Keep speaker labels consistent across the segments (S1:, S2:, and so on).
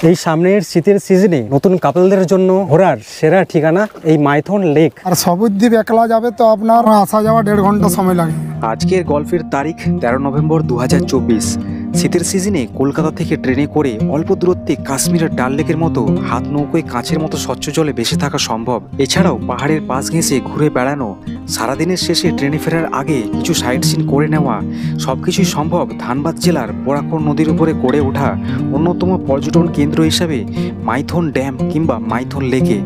S1: এই সামনের শীতের সিজনে নতুন কাপলদের জন্য ঘোরার সেরা ঠিকানা এই মাইথন লেক।
S2: আর সবুজদ্বীপ একলা যাবে তো আপনার আসা যাওয়া 1.5 ঘন্টা সময় লাগে।
S3: আজকের গল্পের তারিখ 13 নভেম্বর 2024। শীতের সিজনে কলকাতা থেকে ট্রেনে করে অল্প দূরত্বে কাশ্মীরের ডাল লেকের মতো হাত নৌকোয় কাঁচের মতো স্বচ্ছ জলে ভেসে থাকা সম্ভব। এছাড়াও পাহাড়ের পাশ ঘেঁষে ঘুরে বেড়ানো, সারাদিনের শেষে ট্রেনে ফেরার আগে কিছু সাইট সিন করে নেওয়া, সবকিছুই সম্ভব ধানবাদ জেলার বরাকর নদীর উপরে গড়ে ওঠা অন্যতম পর্যটন কেন্দ্র হিসাবে মাইথন ড্যাম কিংবা মাইথন লেকে,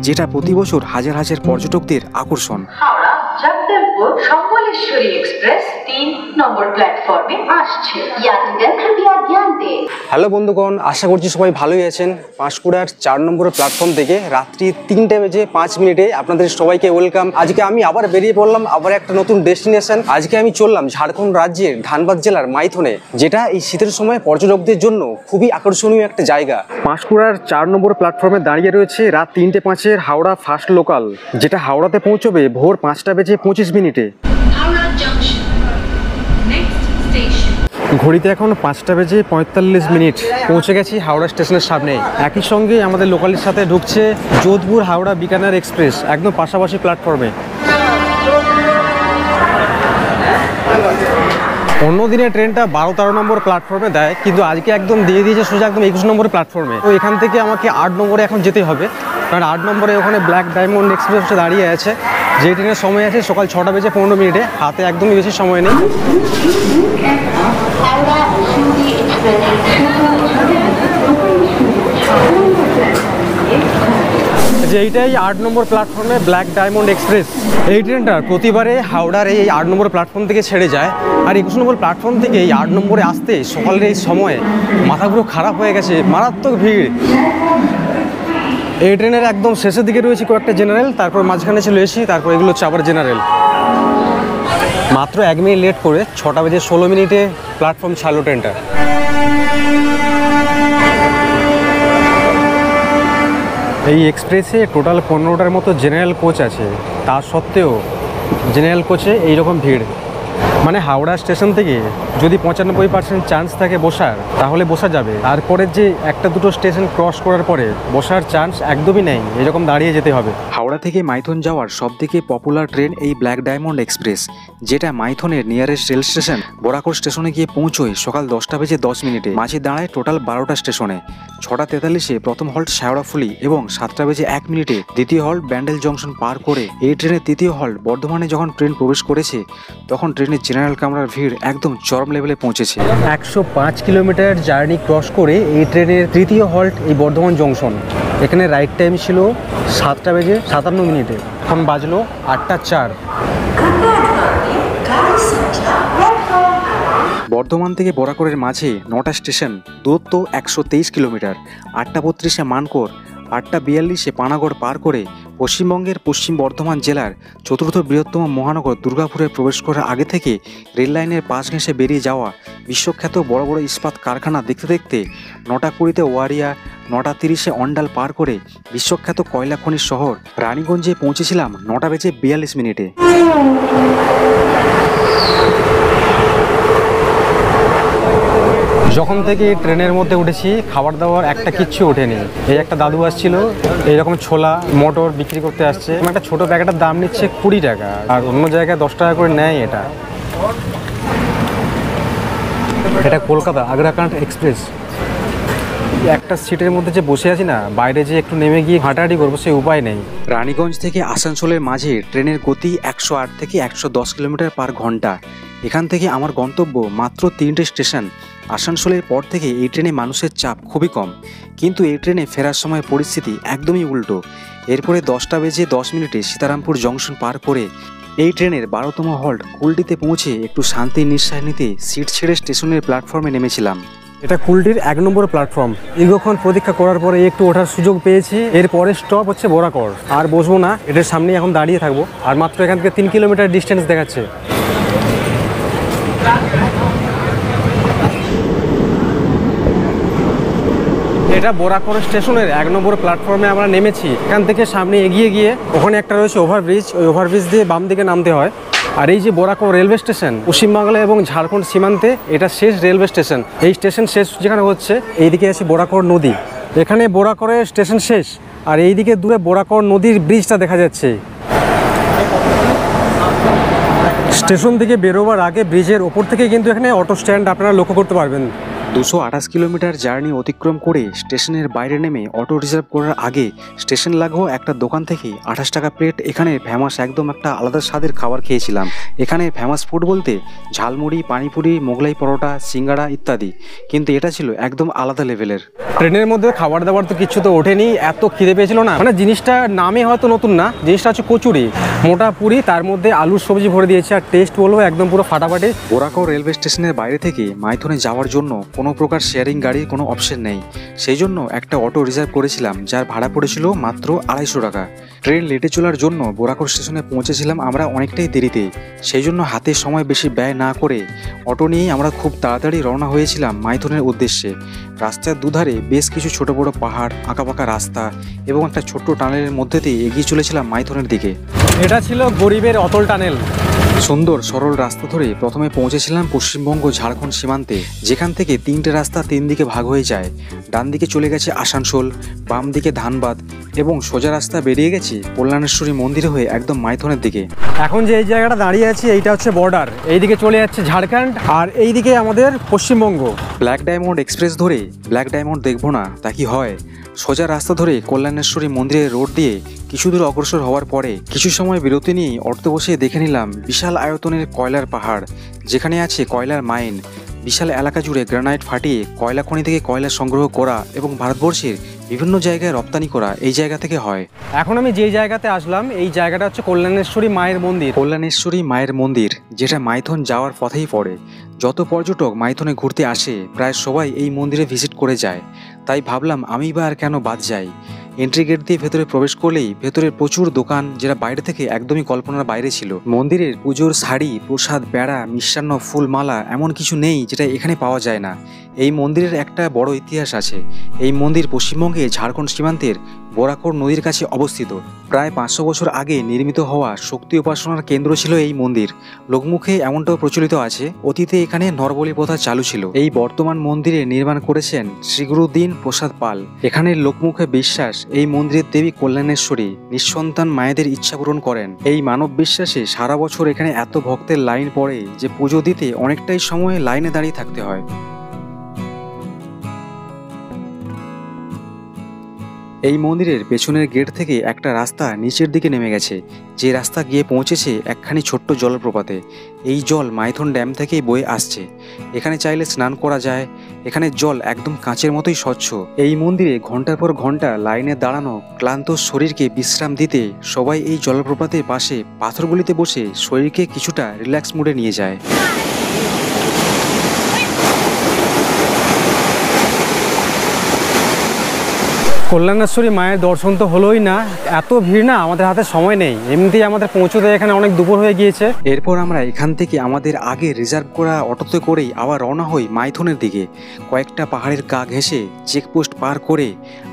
S3: যেটা প্রতি বছর হাজার হাজার পর্যটকদের আকর্ষণ।
S4: হাওড়া জগদলপুর সম্বলেশ্বরী এক্সপ্রেস 3 নম্বর প্ল্যাটফর্মে আসছে। यात्रीगण कृपया ध्यान दें।
S1: হ্যালো বন্ধুগণ, আশা করছি সবাই ভালোই আছেন। পাঁশকুড়ার 4 নম্বর প্ল্যাটফর্ম থেকে রাত্রি 3:05 আপনাদের সবাইকে ওয়েলকাম। আজকে আমি আবার বেরিয়ে পড়লাম আবার একটা নতুন ডেস্টিনেশন। আজকে আমি চললাম ঝাড়খণ্ড রাজ্যের ধানবাদ জেলার মাইথনে, যেটা এই শীতের সময় পর্যটকদের জন্য খুবই আকর্ষণীয় একটা জায়গা। পাঁশকুড়ার 4 নম্বর প্ল্যাটফর্মে দাঁড়িয়ে রয়েছে রাত 3:05 হাওড়া ফার্স্ট লোকাল, যেটা হাওড়াতে পৌঁছবে ভোর 5:25
S4: হাওড়া জংশন নেক্সট স্টেশন।
S1: ঘড়িতে এখন 5:45 পৌঁছে গেছি হাওড়া স্টেশনের সামনে। একই সঙ্গে আমাদের লোকালের সাথে ঢুকছে যোধপুর হাওড়া বিকানের এক্সপ্রেস, একদম পাশাপাশি প্ল্যাটফর্মে। অন্য দিনে ট্রেনটা 12-13 নম্বর প্ল্যাটফর্মে দেয়, কিন্তু আজকে একদম দিয়ে দিয়েছে সোজা একদম 21 নম্বর প্ল্যাটফর্মে। তো এখান থেকে আমাকে 8 নম্বরে এখন যেতে হবে, কারণ 8 নম্বরে ওখানে ব্ল্যাক ডায়মন্ড এক্সপ্রেসটা দাঁড়িয়ে আছে, যে ট্রেনের সময় আছে সকাল 6:15। হাতে একদমই বেশি সময় নেই। যে এইটাই 8 নম্বর প্ল্যাটফর্মে ব্ল্যাক ডায়মন্ড এক্সপ্রেস। এই ট্রেনটা প্রতিবারে হাওড়ার এই 8 নম্বর প্ল্যাটফর্ম থেকে ছেড়ে যায়, আর 21 নম্বর প্ল্যাটফর্ম থেকে এই 8 নম্বরে আসতে সকালের এই সময় মাথাগুলো খারাপ হয়ে গেছে, মারাত্মক ভিড়। এই ট্রেনের একদম শেষের দিকে রয়েছে কয়েকটা জেনারেল, তারপর মাঝখানে চলে এসেছি, তারপর এগুলো হচ্ছে আবার জেনারেল। মাত্র 1 মিনিট লেট করে 6:16 প্ল্যাটফর্ম ছাড়লো ট্রেনটা। এই এক্সপ্রেসে টোটাল 15টার মতো জেনারেল কোচ আছে, তা সত্ত্বেও জেনারেল কোচে এইরকম ভিড়। মানে হাওড়া স্টেশন থেকে যদি 95% চান্স থাকে বসার, তাহলে বসা যাবে। তারপরে যে একটা দুটো স্টেশন ক্রস করার পরে বসার চান্স একদমই নেই, এরকম দাঁড়িয়ে যেতে হবে।
S3: হাওড়া থেকে মাইথন যাওয়ার সবথেকে পপুলার ট্রেন এই ব্ল্যাক ডায়মন্ড এক্সপ্রেস, যেটা মাইথনের নিয়ারেস্ট রেল স্টেশন বরাকর স্টেশনে গিয়ে পৌঁছয় সকাল 10:10। মাঝে দাঁড়ায় টোটাল 12টা স্টেশনে। 6:43 প্রথম হল্ট শেওড়াফুলি এবং 7:01 দ্বিতীয় হল্ট ব্যান্ডেল জংশন পার করে এই ট্রেনের তৃতীয় হল্ট বর্ধমানে যখন ট্রেন প্রবেশ করেছে, তখন ট্রেনের জেনারেল কামরার ভিড় একদম চরম লেভেলে পৌঁছেছে।
S1: 105 কিলোমিটার জার্নি ক্রস করে এই ট্রেনের তৃতীয় হল্ট এই বর্ধমান জংশন। এখানে রাইট টাইম ছিল 7:57। এখন বাজলো 8:04।
S3: বর্ধমান থেকে বরাকরের মাঝে 9টা স্টেশন, দূরত্ব 123 কিলোমিটার। 8:32 মানকর, 8:42 পানাগড় পার করে পশ্চিমবঙ্গের পশ্চিম বর্ধমান জেলার চতুর্থ বৃহত্তম মহানগর দুর্গাপুরে প্রবেশ করার আগে থেকে রেল লাইনের পাশ ঘেঁষে বেরিয়ে যাওয়া বিশ্বখ্যাত বড় বড় ইস্পাত কারখানা দেখতে দেখতে 9:20 ওয়ারিয়া, 9:30 অন্ডাল পার করে বিশ্বখ্যাত কয়লা খনির শহর রানীগঞ্জে পৌঁছেছিলাম 9:42।
S1: যখন থেকে ট্রেনের মধ্যে উঠেছি খাবার দাবার একটা কিচ্ছু ওঠেনি। এই একটা দাদু আসছিল, এইরকম ছোলা মটর বিক্রি করতে আসছে। একটা ছোট প্যাকেটের দাম নিচ্ছে 20 টাকা, আর অন্য জায়গায় 10 টাকা করে নেয়। এটা কলকাতা আগ্রাকান্ড এক্সপ্রেস। একটা সিটের মধ্যে যে বসে আছি না, বাইরে যে একটু নেমে গিয়ে হাঁটাহাঁটি করবো সে উপায় নেই।
S3: রানীগঞ্জ থেকে আসানসোলের মাঝে ট্রেনের গতি 108 থেকে 110 কিলোমিটার পার ঘন্টা। এখান থেকে আমার গন্তব্য মাত্র 3টে স্টেশন। আসানসোলের পর থেকে এই ট্রেনে মানুষের চাপ খুবই কম, কিন্তু এই ট্রেনে ফেরার সময় পরিস্থিতি একদমই উল্টো। এরপরে 10:10 সীতারামপুর জংশন পার করে এই ট্রেনের 12তম হল্ট কুলটিতে পৌঁছে একটু শান্তির নিঃশ্বাস নিতে সিট ছেড়ে স্টেশনের প্ল্যাটফর্মে নেমেছিলাম।
S1: এটা কুলটির 1 নম্বর প্ল্যাটফর্ম। দীর্ঘক্ষণ প্রতীক্ষা করার পরে একটু ওঠার সুযোগ পেয়েছি। এরপরে স্টপ হচ্ছে বরাকর। আর বসবো না, এটার সামনেই এখন দাঁড়িয়ে থাকবো। আর মাত্র এখান থেকে 3 কিলোমিটার ডিস্টেন্স দেখাচ্ছে। এটা বরাকর স্টেশনের 1 নম্বর প্ল্যাটফর্মে আমরা নেমেছি। এখান থেকে সামনে এগিয়ে গিয়ে ওখানে একটা রয়েছে ওভারব্রিজ, ওই ওভারব্রিজ দিয়ে বাম দিকে নামতে হয়। আর এই যে বরাকর রেলওয়ে স্টেশন পশ্চিমবাংলা এবং ঝাড়খণ্ড সীমান্তে এটা শেষ রেলওয়ে স্টেশন। এই স্টেশন শেষ যেখানে হচ্ছে, এইদিকে আছে বরাকর নদী। এখানে বোরাকরের স্টেশন শেষ, আর এইদিকে দূরে বোরাকর নদীর ব্রিজটা দেখা যাচ্ছে। স্টেশন থেকে বেরোবার আগে ব্রিজের ওপর থেকে কিন্তু এখানে অটো স্ট্যান্ড আপনারা লক্ষ্য করতে পারবেন।
S3: 228 কিলোমিটার জার্নি অতিক্রম করে স্টেশনের বাইরে নেমে অটো রিজার্ভ করার আগে স্টেশন লাগো একটা দোকান থেকে 28 টাকা প্লেট এখানে ফেমাস একদম একটা আলাদা স্বাদের খাবার খেয়েছিলাম। এখানে ফেমাস ফুড বলতে ঝালমুড়ি, পানিপুরি, মোগলাই পরোটা, সিঙ্গাড়া ইত্যাদি, কিন্তু এটা ছিল একদম আলাদা লেভেলের। ট্রেনের মধ্যে খাবার দাবার তো কিছু তো ওঠেনি, এত খিদে পেয়েছিল না। মানে জিনিসটা নামে হয়তো নতুন না, জিনিসটা হচ্ছে কচুরি, মোটা পুরি, তার মধ্যে আলুর সবজি ভরে দিয়েছে, আর টেস্ট বলবো একদম পুরো ফাটাফাটি। বোরাকর রেলওয়ে স্টেশনের বাইরে থেকে মাইথনে যাওয়ার জন্য কোনো প্রকার শেয়ারিং গাড়ির কোনো অপশন নেই, সেই জন্য একটা অটো রিজার্ভ করেছিলাম যার ভাড়া পড়েছিল মাত্র 250 টাকা। ট্রেন লেটে চলার জন্য বোরাকর স্টেশনে পৌঁছেছিলাম আমরা অনেকটাই দেরিতে, সেই জন্য হাতে সময় বেশি ব্যয় না করে অটো নিয়েই আমরা খুব তাড়াতাড়ি রওনা হয়েছিলাম মাইথনের উদ্দেশ্যে। রাস্তার দুধারে বেশ কিছু ছোট বড় পাহাড়, আঁকাবাঁকা রাস্তা এবং একটা ছোট্ট টানেলের মধ্যে দিয়ে এগিয়ে চলেছিলাম মাইথনের দিকে।
S1: এটা ছিল গরিবের অতল টানেল।
S3: সুন্দর সরল রাস্তা ধরে প্রথমে পৌঁছেছিলাম পশ্চিমবঙ্গ ঝাড়খণ্ড সীমান্তে, যেখান থেকে 3টে রাস্তা 3 দিকে ভাগ হয়ে যায়। ডান দিকে চলে গেছে আসানসোল, বাম দিকে ধানবাদ এবং সোজা রাস্তা বেরিয়ে গেছে কল্যাণেশ্বরী মন্দির হয়ে একদম মাইথনের দিকে।
S1: এখন যে এই জায়গাটা দাঁড়িয়ে আছি এইটা হচ্ছে বর্ডার, এইদিকে চলে যাচ্ছে ঝাড়খণ্ড আর এইদিকে আমাদের পশ্চিমবঙ্গ।
S3: ব্ল্যাক ডায়মন্ড এক্সপ্রেস ধরে ব্ল্যাক ডায়মন্ড দেখবো না তা কি হয়? সোজা রাস্তা ধরে কল্যাণেশ্বরী মন্দিরের রোড দিয়ে কিছু দূর অগ্রসর হওয়ার পরে কিছু সময় বিরতি নিয়ে অটোতে বসে দেখে নিলাম বিশাল আয়তনের কয়লার পাহাড়, যেখানে আছে কয়লার মাইন। বিশাল এলাকা জুড়ে গ্রানাইট ফাটিয়ে কয়লা খনি থেকে কয়লা সংগ্রহ করা এবং ভারতবর্ষের বিভিন্ন জায়গায় রপ্তানি করা এই জায়গা থেকে হয়।
S1: এখন আমি যেই জায়গাতে আসলাম এই জায়গাটা হচ্ছে কল্যাণেশ্বরী মায়ের মন্দির।
S3: কল্যাণেশ্বরী মায়ের মন্দির যেটা মাইথন যাওয়ার পথেই পড়ে। যত পর্যটক মাইথনে ঘুরতে আসে প্রায় সবাই এই মন্দিরে ভিজিট করে যায়, তাই ভাবলাম আমি বা আর কেন বাদ যাই। এন্ট্রি গেট দিয়ে ভেতরে প্রবেশ করলেই ভেতরে প্রচুর দোকান, যেটা বাইরে থেকে একদমই কল্পনার বাইরে ছিল। মন্দিরের পুজোর শাড়ি, প্রসাদ, বেড়া, মিষ্টান্ন, ফুল, মালা এমন কিছু নেই যেটা এখানে পাওয়া যায় না। এই মন্দিরের একটা বড় ইতিহাস আছে। এই মন্দির পশ্চিমবঙ্গে ঝাড়খণ্ড সীমান্তের বোরাকর নদীর কাছে অবস্থিত। প্রায় 500 বছর আগে নির্মিত হওয়া শক্তি উপাসনার কেন্দ্র ছিল এই মন্দির। লোকমুখে এমনটাও প্রচলিত আছে অতীতে এখানে নরবলি প্রথা চালু ছিল। এই বর্তমান মন্দিরে নির্মাণ করেছেন শ্রী গুরুদিন প্রসাদ পাল। এখানের লোকমুখে বিশ্বাস এই মন্দিরের দেবী কল্যাণেশ্বরী নিঃসন্তান মায়েদের ইচ্ছা পূরণ করেন। এই মানব বিশ্বাসে সারা বছর এখানে এত ভক্তের লাইন পড়ে যে পুজো দিতে অনেকটাই সময় লাইনে দাঁড়িয়ে থাকতে হয়। এই মন্দিরের পেছনের গেট থেকে একটা রাস্তা নিচের দিকে নেমে গেছে, যে রাস্তা গিয়ে পৌঁছেছে একখানি ছোট্ট জলপ্রপাতে। এই জল মাইথন ড্যাম থেকেই বয়ে আসছে। এখানে চাইলে স্নান করা যায়। এখানে জল একদম কাঁচের মতোই স্বচ্ছ। এই মন্দিরে ঘন্টার পর ঘন্টা লাইনে দাঁড়ানো ক্লান্ত শরীরকে বিশ্রাম দিতে সবাই এই জলপ্রপাতের পাশে পাথরগুলিতে বসে শরীরকে কিছুটা রিল্যাক্স মুডে নিয়ে যায়।
S1: কল্যাণেশ্বরী মায়ের দর্শন তো হলোই না, এত ভিড় না, আমাদের হাতে সময় নেই। এমনিতেই আমাদের পৌঁছতে এখানে অনেক দুপুর হয়ে গিয়েছে।
S3: এরপর আমরা এখান থেকে আমাদের আগে রিজার্ভ করা অটোতে করেই আবার রওনা হই মাইথনের দিকে। কয়েকটা পাহাড়ের গা ঘেঁষে চেকপোস্ট পার করে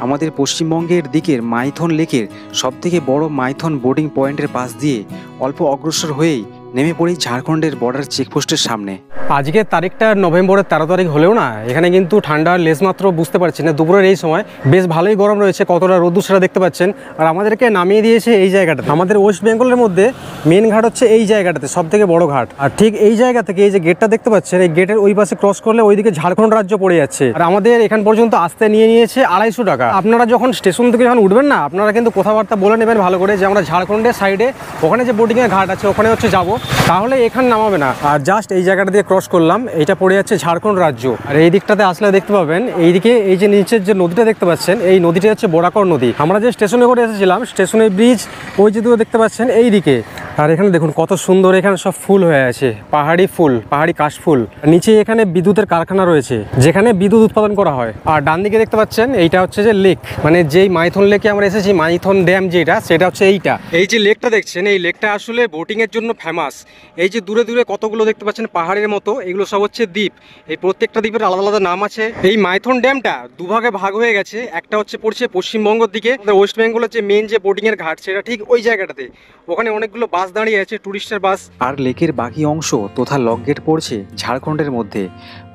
S3: আমাদের পশ্চিমবঙ্গের দিকের মাইথন লেকের সবথেকে বড় মাইথন বোর্ডিং পয়েন্টের পাশ দিয়ে অল্প অগ্রসর হয়েই নেমে পড়ি ঝাড়খণ্ডের বর্ডার চেকপোস্টের সামনে।
S1: আজকের তারিখটা নভেম্বরের 13 তারিখ হলেও না এখানে কিন্তু ঠান্ডার লেশমাত্র বুঝতে পারছি না। দুপুরের এই সময় বেশ ভালোই গরম রয়েছে, কতটা রোদ্দুর সেটা দেখতে পাচ্ছেন। আর আমাদেরকে নামিয়ে দিয়েছে এই জায়গাটাতে। আমাদের ওয়েস্ট বেঙ্গলের মধ্যে মেন ঘাট হচ্ছে এই জায়গাটাতে, সব থেকে বড় ঘাট। আর ঠিক এই জায়গা থেকে এই যে গেটটা দেখতে পাচ্ছেন, এই গেটের ওই পাশে ক্রস করলে ওইদিকে ঝাড়খণ্ড রাজ্য পড়ে যাচ্ছে। আর আমাদের এখান পর্যন্ত আসতে নিয়ে নিয়েছে 250 টাকা। আপনারা যখন স্টেশন থেকে যখন উঠবেন না, আপনারা কিন্তু কথাবার্তা বলে নেবেন ভালো করে যে আমরা ঝাড়খণ্ডের সাইডে ওখানে যে বোটিংয়ের ঘাট আছে ওখানে হচ্ছে যাবো, তাহলে এখানে নামাবে না। আর জাস্ট এই জায়গাটা দিয়ে ক্রস করলাম, এটা পড়ে যাচ্ছে ঝাড়খণ্ড রাজ্য। আর এই দিকটাতে আসলে দেখতে পাবেন এইদিকে এই যে নিচের যে নদীটা দেখতে পাচ্ছেন, এই নদীটা হচ্ছে বোরাকর নদী। আমরা যে স্টেশনে করে এসেছিলাম, স্টেশনের ব্রিজ ওই যে দূরে দেখতে পাচ্ছেন এই দিকে। আর এখানে দেখুন কত সুন্দর, এখানে সব ফুল হয়ে আছে, পাহাড়ি ফুল, পাহাড়ি কাশফুল। নিচে এখানে বিদ্যুতের কারখানা রয়েছে যেখানে বিদ্যুৎ উৎপাদন করা হয়। আর ডান দিকে দেখতে পাচ্ছেন এইটা হচ্ছে যে লেক, মানে যেই মাইথন লেকে আমরা এসেছি, মাইথন ড্যাম যেটা, সেটা হচ্ছে এইটা। এই যে লেকটা দেখছেন, এই লেকটা আসলে বোটিং এর জন্য ফেমাস। এই যে দূরে দূরে কতগুলো দেখতে পাচ্ছেন পাহাড়ের মতো, এগুলো সব হচ্ছে দ্বীপ। এই প্রত্যেকটা দ্বীপের আলাদা আলাদা নাম আছে। এই মাইথন ড্যামটা দুভাগে ভাগ হয়ে গেছে, একটা হচ্ছে পড়ছে পশ্চিমবঙ্গের দিকে, ওয়েস্ট বেঙ্গলের যে মেন যে বোটিং এর ঘাট সেটা ঠিক ওই জায়গাটাতে। ওখানে অনেকগুলো বাস দাঁড়িয়ে আছে, টুরিস্টের বাস।
S3: আর লেকের বাকি অংশ তথা লক গেট পড়ছে ঝাড়খণ্ডের মধ্যে।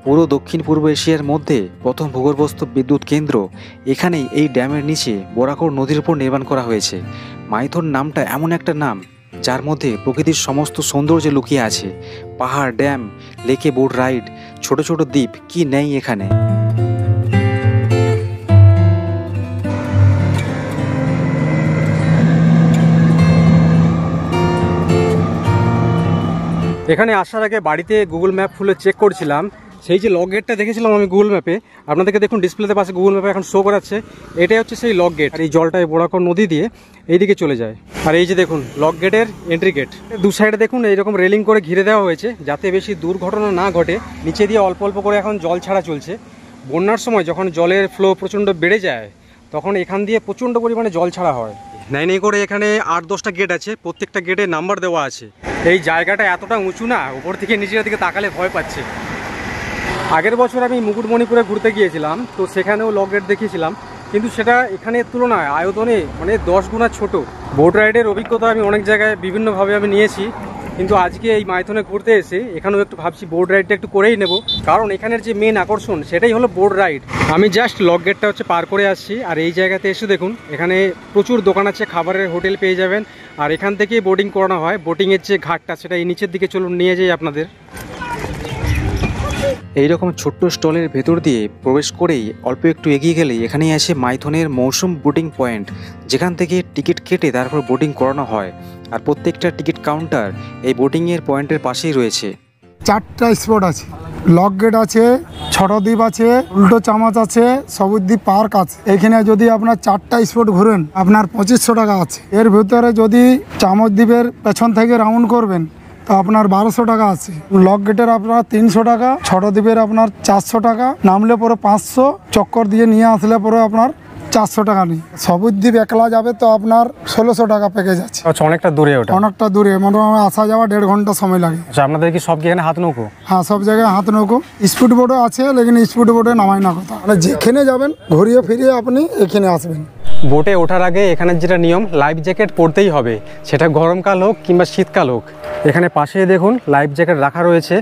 S3: পুরো দক্ষিণ পূর্ব এশিয়ার মধ্যে প্রথম ভূগর্ভস্থ বিদ্যুৎ কেন্দ্র এখানেই এই ড্যামের নিচে বোরাকর নদীর উপর নির্মাণ করা হয়েছে। মাইথন নামটা এমন একটা নাম যার মধ্যে প্রকৃতির সমস্ত সৌন্দর্য লুকিয়ে আছে। পাহাড়, ড্যাম, লেকে বোট রাইড, ছোট ছোট দ্বীপ, কি নেই এখানে।
S1: এখানে আসার আগে বাড়িতে গুগল ম্যাপ খুলে চেক করছিলাম, সেই যে লক গেটটা দেখেছিলাম আমি গুগল ম্যাপে, আপনাদেরকে দেখুন ডিসপ্লেতে পাশে গুগল ম্যাপে এখন শো করাচ্ছে, এটাই হচ্ছে সেই লক গেট। আর এই জলটা বোরাকর নদী দিয়ে এইদিকে চলে যায়। আর এই যে দেখুন লক গেটের এন্ট্রি গেট, দু সাইডে দেখুন এইরকম রেলিং করে ঘিরে দেওয়া হয়েছে যাতে বেশি দুর্ঘটনা না ঘটে। নিচে দিয়ে অল্প অল্প করে এখন জল ছাড়া চলছে। বন্যার সময় যখন জলের ফ্লো প্রচণ্ড বেড়ে যায় তখন এখান দিয়ে প্রচণ্ড পরিমাণে জল ছাড়া হয়। নাই নাই করে এখানে 8-10টা গেট আছে, প্রত্যেকটা গেটে নাম্বার দেওয়া আছে। এই জায়গাটা এতটা উঁচু না, উপর থেকে নিচের দিকে তাকালে ভয় পাচ্ছে। আগের বছর আমি মুকুটমণিপুরে ঘুরতে গিয়েছিলাম, তো সেখানেও লক গেট দেখিয়েছিলাম, কিন্তু সেটা এখানের তুলনায় আয়তনে মানে 10 গুণা ছোট। বোট রাইডের অভিজ্ঞতা আমি অনেক জায়গায় বিভিন্নভাবে আমি নিয়েছি, কিন্তু আজকে এই মাইথনে ঘুরতে এসে এখানেও একটু ভাবছি বোট রাইডটা একটু করেই নেব, কারণ এখানের যে মেন আকর্ষণ সেটাই হলো বোট রাইড। আমি জাস্ট লক গেটটা হচ্ছে পার করে আসছি, আর এই জায়গাতে এসে দেখুন এখানে প্রচুর দোকান আছে, খাবারের হোটেল পেয়ে যাবেন, আর এখান থেকেই বোটিং করানো হয়। বোটিংয়ের যে ঘাটটা সেটা এই নিচের দিকে চলুন নিয়ে যাই আপনাদের।
S3: এইরকম ছোট্ট স্টলের ভেতর দিয়ে প্রবেশ করেই অল্প একটু এগিয়ে গেলেই এখানেই আসে মাইথনের মৌসুম বোটিং পয়েন্ট, যেখান থেকে টিকিট কেটে তারপর বোটিং করানো হয়। আর প্রত্যেকটা টিকিট কাউন্টার এই বোটিংয়ের পয়েন্টের পাশেই রয়েছে।
S2: 4টা স্পট আছে, লক গেট আছে, ছোট দ্বীপ আছে, উল্টো চামচ আছে, সবুজ দ্বীপ পার্ক আছে। এখানে যদি আপনার 4টা স্পট ঘুরেন আপনার 2500 টাকা আছে। এর ভিতরে যদি চামচ দ্বীপের পেছন থেকে রাউন্ড করবেন তো আপনার 1200 টাকা আছে। লক গেটের আপনার 300 টাকা, ছোট দ্বীপের আপনার 400 টাকা, নামলে পরে 500, চক্কর দিয়ে নিয়ে আসলে পরে আপনার 400 টাকা নেই। সবুজ দ্বীপ একলা যাবে তো আপনার 1600 টাকা প্যাকেজ আছে।
S1: আচ্ছা, অনেকটা দূরে ওটা?
S2: অনেকটা দূরে, মোটামুটি আসা যাওয়া 1.5 ঘন্টা সময় লাগে।
S1: আচ্ছা, আপনাদের কি সব এখানে হাত নৌকো?
S2: হ্যাঁ, সব জায়গায় হাত নৌকো। স্পিড বোটও আছে, লেকিন স্পিড বোটে নামাই না কথা, মানে যেখানে যাবেন ঘুরিয়ে ফিরিয়ে আপনি এখানে আসবেন।
S1: বোটে ওঠার আগে এখানের যেটা নিয়ম, লাইফ জ্যাকেট পরতেই হবে, সেটা গরমকাল হোক কিংবা শীতকাল হোক। এখানে পাশে দেখুন লাইফ জ্যাকেট রাখা রয়েছে,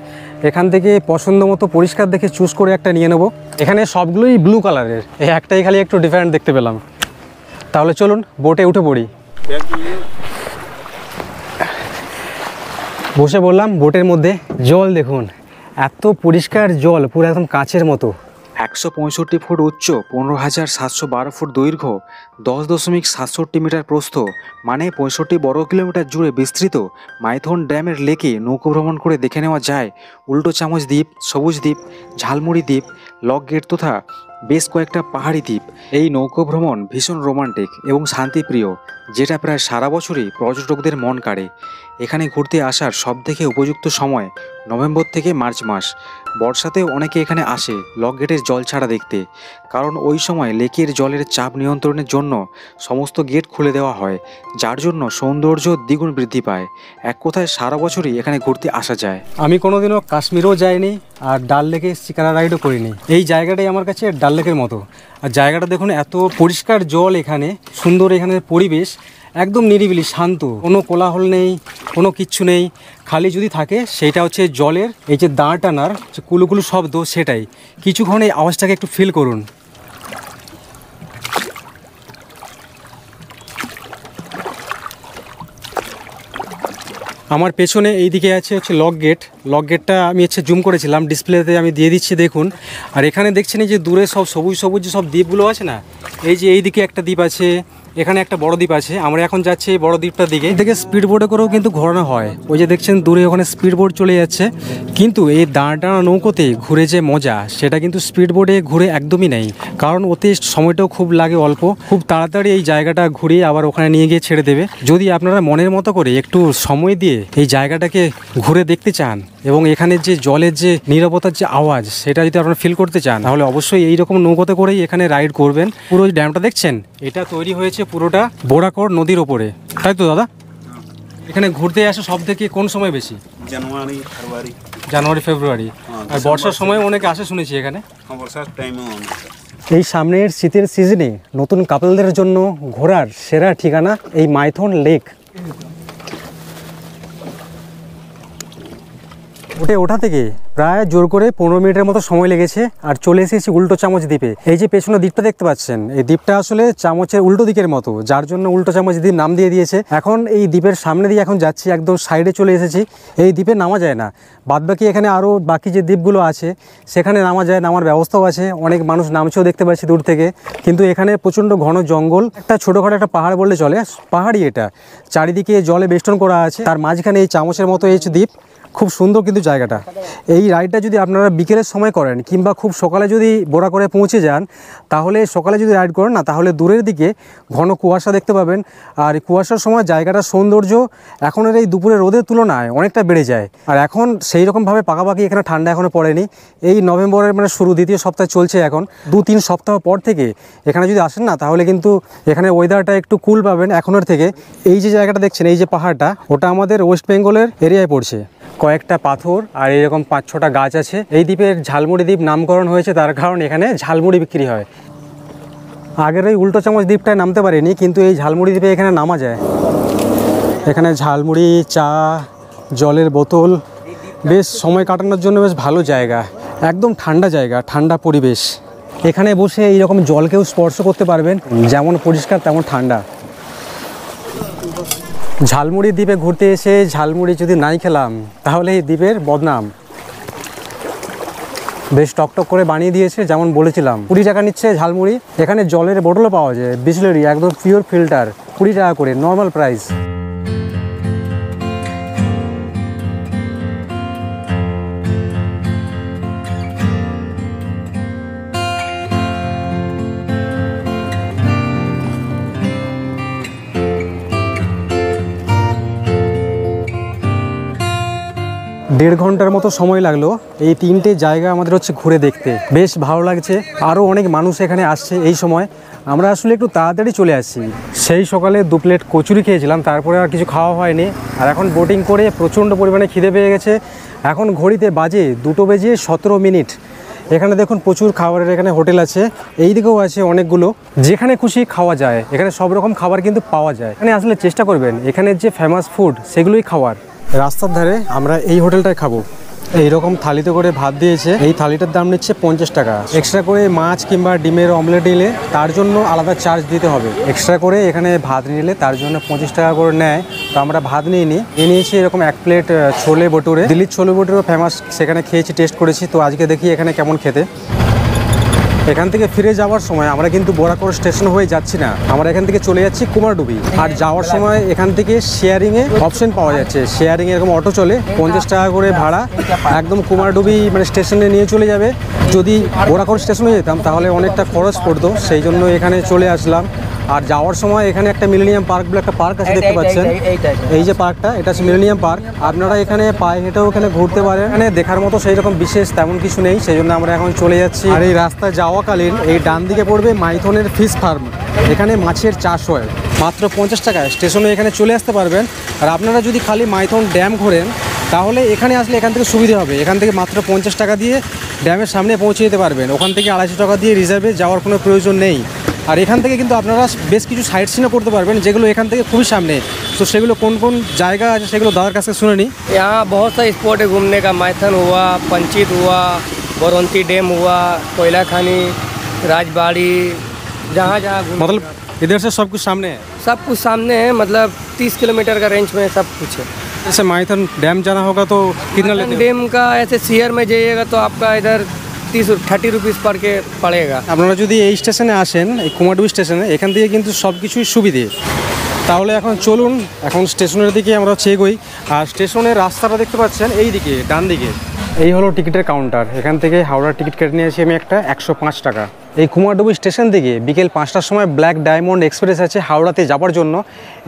S1: এখান থেকে পছন্দ মতো পরিষ্কার দেখে চুজ করে একটা নিয়ে নেব। এখানে সবগুলোই ব্লু কালারের, এই একটাই খালি একটু ডিফারেন্ট দেখতে পেলাম। তাহলে চলুন বোটে উঠে পড়ি। বসে বললাম বোটের মধ্যে, জল দেখুন এত পরিষ্কার জল, পুরো একদম কাঁচের মতো।
S3: 165 ফুট উচ্চ, 15,712 ফুট দৈর্ঘ্য, 10.67 মিটার প্রস্থ, মানে 65 বর্গ কিলোমিটার জুড়ে বিস্তৃত মাইথন ড্যামের লেকে নৌকো ভ্রমণ করে দেখে নেওয়া যায় উল্টো চামচ দ্বীপ, সবুজ দ্বীপ, ঝালমুড়ি দ্বীপ, লক গেট তথা বেশ কয়েকটা পাহাড়ি দ্বীপ। এই নৌকো ভ্রমণ ভীষণ রোমান্টিক এবং শান্তিপ্রিয়, যেটা প্রায় সারা বছরই পর্যটকদের মন কাড়ে। এখানে ঘুরতে আসার সবথেকে উপযুক্ত সময় নভেম্বর থেকে মার্চ মাস। বর্ষাতেও অনেকে এখানে আসে লক গেটের জল ছাড়া দেখতে, কারণ ওই সময় লেকের জলের চাপ নিয়ন্ত্রণের জন্য সমস্ত গেট খুলে দেওয়া হয়, যার জন্য সৌন্দর্য দ্বিগুণ বৃদ্ধি পায়। এক কথায় সারা বছরই এখানে ঘুরতে আসা যায়।
S1: আমি কোনোদিনও কাশ্মীরও যাইনি, আর ডাল লেকে শিকারা রাইডও করিনি। এই জায়গাটাই আমার কাছে ডাল লেকের মতো। আর জায়গাটা দেখুন, এত পরিষ্কার জল, এখানে সুন্দর, এখানের পরিবেশ একদম নিরিবিলি শান্ত, কোনো কোলাহল নেই, কোনো কিচ্ছু নেই। খালি যদি থাকে সেটা হচ্ছে জলের এই যে দাঁড় টানার যে কুলুকুলু শব্দ, সেটাই। কিছুক্ষণ এই আওয়াজটাকে একটু ফিল করুন। আমার পেছনে এই দিকে আছে হচ্ছে লক গেট। লক গেটটা আমি হচ্ছে জুম করেছিলাম, ডিসপ্লেতে আমি দিয়ে দিচ্ছি দেখুন। আর এখানে দেখছেন এই যে দূরে সব সবুজ সবুজ যে সব দ্বীপগুলো আছে না, এই যে এই দিকে একটা দ্বীপ আছে, এখানে একটা বড় দ্বীপ আছে। আমরা এখন যাচ্ছি এই বড় দ্বীপটার দিকে। এদিকে স্পিড বোটে করেও কিন্তু ঘোরানো হয়, ওই যে দেখছেন দূরে ওখানে স্পিড বোট চলে যাচ্ছে। কিন্তু এই দাঁড় টানা নৌকোতে ঘুরে যে মজা, সেটা কিন্তু স্পিড বোটে ঘুরে একদমই নেই, কারণ ওতে সময়টাও খুব লাগে অল্প। খুব তাড়াতাড়ি এই জায়গাটা ঘুরিয়ে আবার ওখানে নিয়ে গিয়ে ছেড়ে দেবে। যদি আপনারা মনের মতো করে একটু সময় দিয়ে এই জায়গাটাকে ঘুরে দেখতে চান এবং এখানে যে জলের যে নীরবতার যে আওয়াজ, সেটা যদি আপনারা ফিল করতে চান, তাহলে অবশ্যই এইরকম নৌকোতে করেই এখানে রাইড করবেন। পুরো ড্যামটা দেখছেন, এটা তৈরি হয়েছে পুরোটা বোরাকর নদীর ওপরে, তাই তো দাদা? এখানে ঘুরতে আসে সব থেকে কোন সময় বেশি? জানুয়ারি ফেব্রুয়ারি। আর বর্ষার সময় অনেকে আসে শুনেছি এখানে। এই সামনের শীতের সিজনে নতুন কাপলদের জন্য ঘোরার সেরা ঠিকানা এই মাইথন লেক। ওঠা থেকে প্রায় জোর করে 15 মিনিটের মতো সময় লেগেছে আর চলে এসেছি উল্টো চামচ দ্বীপে। এই যে পেছনে দ্বীপটা দেখতে পাচ্ছেন, এই দ্বীপটা আসলে চামচের উল্টো দিকের মতো, যার জন্য উল্টো চামচ দ্বীপ নাম দিয়ে দিয়েছে। এখন এই দ্বীপের সামনে দিয়ে এখন যাচ্ছি, একদম সাইডে চলে এসেছি। এই দ্বীপে নামা যায় না, বাদবাকি এখানে আরও বাকি যে দ্বীপগুলো আছে সেখানে নামা যায়, নামার ব্যবস্থাও আছে, অনেক মানুষ নামছেও দেখতে পাচ্ছি দূর থেকে। কিন্তু এখানে প্রচণ্ড ঘন জঙ্গল, একটা ছোটোখাটো একটা পাহাড় বললে চলে, পাহাড়ই এটা, চারিদিকে জলে বেষ্টন করা আছে, তার মাঝখানে এই চামচের মতো এই দ্বীপ। খুব সুন্দর কিন্তু জায়গাটা। এই রাইডটা যদি আপনারা বিকেলের সময় করেন কিংবা খুব সকালে যদি বোরা করে পৌঁছে যান, তাহলে সকালে যদি রাইড করেন না, তাহলে দূরের দিকে ঘন কুয়াশা দেখতে পাবেন। আর কুয়াশার সময় জায়গাটার সৌন্দর্য এখনের এই দুপুরের রোদের তুলনায় অনেকটা বেড়ে যায়। আর এখন সেই রকমভাবে পাকাপাকি এখানে ঠান্ডা এখনও পড়েনি। এই নভেম্বরের মানে শুরু, দ্বিতীয় সপ্তাহ চলছে এখন, 2-3 সপ্তাহ পর থেকে এখানে যদি আসেন না, তাহলে কিন্তু এখানে ওয়েদারটা একটু কুল পাবেন এখনের থেকে। এই যে জায়গাটা দেখছেন, এই যে পাহাড়টা, ওটা আমাদের ওয়েস্ট বেঙ্গলের এরিয়ায় পড়ছে। কয়েকটা পাথর আর এরকম 5-6টা গাছ আছে। এই দ্বীপের ঝালমুড়ি দ্বীপ নামকরণ হয়েছে তার কারণ এখানে ঝালমুড়ি বিক্রি হয়। আগের ওই উল্টো চামচ দ্বীপটায় নামতে পারিনি, কিন্তু এই ঝালমুড়ি দ্বীপে এখানে নামা যায়। এখানে ঝালমুড়ি, চা, জলের বোতল, বেশ সময় কাটানোর জন্য বেশ ভালো জায়গা, একদম ঠান্ডা জায়গা, ঠান্ডা পরিবেশ। এখানে বসে এইরকম জলকেও স্পর্শ করতে পারবেন, যেমন পরিষ্কার তেমন ঠান্ডা। ঝালমুড়ি দ্বীপে ঘুরতে এসে ঝালমুড়ি যদি নাই খেলাম তাহলে এই দ্বীপের বদনাম। বেশ টকটক করে বানিয়ে দিয়েছে, যেমন বলেছিলাম। 20 টাকা নিচ্ছে ঝালমুড়ি। এখানে জলের বোতলও পাওয়া যায়, বিসলেরি, একদম পিওর ফিল্টার, 20 টাকা করে নর্মাল প্রাইস। দেড় ঘন্টার মতো সময় লাগলো এই 3টে জায়গা আমাদের হচ্ছে ঘুরে দেখতে। বেশ ভালো লাগছে, আরও অনেক মানুষ এখানে আসছে এই সময়। আমরা আসলে একটু তাড়াতাড়ি চলে আসছি। সেই সকালে 2 প্লেট কচুরি খেয়েছিলাম, তারপরে আর কিছু খাওয়া হয়নি। আর এখন বোটিং করে প্রচণ্ড পরিমাণে খিদে পেয়ে গেছে। এখন ঘড়িতে বাজে 2:17। এখানে দেখুন প্রচুর খাবারের এখানে হোটেল আছে, এই দিকেও আছে অনেকগুলো, যেখানে খুশি খাওয়া যায়। এখানে সব রকম খাবার কিন্তু পাওয়া যায়। এখানে আসলে চেষ্টা করবেন এখানের যে ফেমাস ফুড সেগুলোই খাওয়ার। রাস্তার ধারে আমরা এই হোটেলটায় খাবো। এইরকম থালিতে করে ভাত দিয়েছে, এই থালিটার দাম নিচ্ছে 50 টাকা। এক্সট্রা করে মাছ কিংবা ডিমের অমলেট নিলে তার জন্য আলাদা চার্জ দিতে হবে। এক্সট্রা করে এখানে ভাত নিলে তার জন্য 25 টাকা করে নেয়। তো আমরা ভাত নিয়েছি এরকম 1 প্লেট ছোলে ভটুরে। দিল্লির ছোলে ভটুরেও ফেমাস, সেখানে খেয়েছি, টেস্ট করেছি। তো আজকে দেখি এখানে কেমন খেতে। এখান থেকে ফিরে যাওয়ার সময় আমরা কিন্তু বোরাকোর স্টেশন হয়ে যাচ্ছি না, আমরা এখান থেকে চলে যাচ্ছি কুমারডুবি। আর যাওয়ার সময় এখান থেকে শেয়ারিংয়ে অপশন পাওয়া যাচ্ছে, শেয়ারিংয়ে এরকম অটো চলে, 50 টাকা করে ভাড়া, একদম কুমারডুবি মানে স্টেশনে নিয়ে চলে যাবে। যদি বোরাকোর স্টেশনে যেতাম তাহলে অনেকটা খরচ পড়তো, সেই জন্য এখানে চলে আসলাম। আর যাওয়ার সময় এখানে একটা মিলেনিয়াম পার্ক বলে একটা পার্ক আছে, দেখতে পাচ্ছেন এই যে পার্কটা, এটা হচ্ছে মিলেনিয়াম পার্ক। আপনারা এখানে পায়ে হেঁটেও এখানে ঘুরতে পারেন। এখানে দেখার মতো সেই রকম বিশেষ তেমন কিছু নেই, সেই জন্য আমরা এখন চলে যাচ্ছি। আর এই রাস্তায় যাওয়াকালীন এই ডান দিকে পড়বে মাইথনের ফিশ ফার্ম, এখানে মাছের চাষ হয়। মাত্র 50 টাকায় স্টেশনে এখানে চলে আসতে পারবেন। আর আপনারা যদি খালি মাইথন ড্যাম ঘোরেন তাহলে এখানে আসলে এখান থেকে সুবিধা হবে। এখান থেকে মাত্র 50 টাকা দিয়ে ড্যামের সামনে পৌঁছে যেতে পারবেন। ওখান থেকে 250 টাকা দিয়ে রিজার্ভে যাওয়ার কোনো প্রয়োজন নেই। আর এখান থেকে কিন্তু আপনারা বেশ কিছু সাইট সিনও করতে পারবেন, যেগুলো এখান থেকে খুবই সামনে। তো সেগুলো কোন কোন জায়গা আছে সেগুলো দাদার কাছে শুনে নিই।
S5: यहाँ बहुत सा स्पॉट है घूमने का। माइथन हुआ, पंचित हुआ, बरौंती डैम हुआ, कोयला खानी, राजबाड़ी, जहाँ जहाँ
S1: मतलब इधर से सब कुछ सामने है।
S5: सब कुछ सामने है। मतलब 30 किलोमीटर का रेंज में सब कुछ है।
S1: जैसे माइथन डैम जाना होगा तो कितना लेते हैं?
S5: डैम का ऐसे शहर में जाइएगा तो आपका इधर 30 रुपीज़ पर के पड़ेगा।
S1: আপনারা যদি এই স্টেশনে আসেন, এই কুমারডুবি স্টেশনে, এখান থেকে কিন্তু সব কিছুই সুবিধে। তাহলে এখন চলুন, এখন স্টেশনের দিকে আমরা হচ্ছে এগোই। আর স্টেশনের রাস্তাটা দেখতে পাচ্ছেন এই দিকে ডান দিকে, এই হলো টিকিটের কাউন্টার। এখান থেকে হাওড়ার টিকিট কেটে নিয়েছি আমি একটা 105 টাকা। এই কুমারডুবি স্টেশন থেকে বিকেল 5টার সময় ব্ল্যাক ডায়মন্ড এক্সপ্রেস আছে হাওড়াতে যাওয়ার জন্য।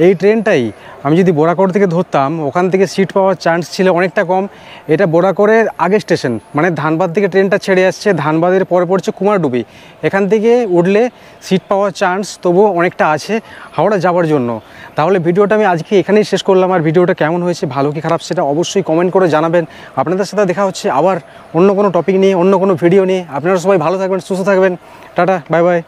S1: এই ট্রেনটাই আমি যদি বোরাকোর থেকে ধরতাম, ওখান থেকে সিট পাওয়ার চান্স ছিল অনেকটা কম। এটা বোরাকোরের আগের স্টেশন, মানে ধানবাদ থেকে ট্রেনটা ছেড়ে আসছে, ধানবাদের পরে পড়ছে কুমারডুবি। এখান থেকে উঠলে সিট পাওয়ার চান্স তবুও অনেকটা আছে হাওড়া যাওয়ার জন্য। তাহলে ভিডিওটা আমি আজকে এখানেই শেষ করলাম। আর ভিডিওটা কেমন হয়েছে, ভালো কি খারাপ, সেটা অবশ্যই কমেন্ট করে জানাবেন। আপনাদের সাথে দেখা হচ্ছে আবার অন্য কোনো টপিক নিয়ে, অন্য কোনো ভিডিও নিয়ে। আপনারা সবাই ভালো থাকবেন, সুস্থ থাকবেন। Tata, bye bye.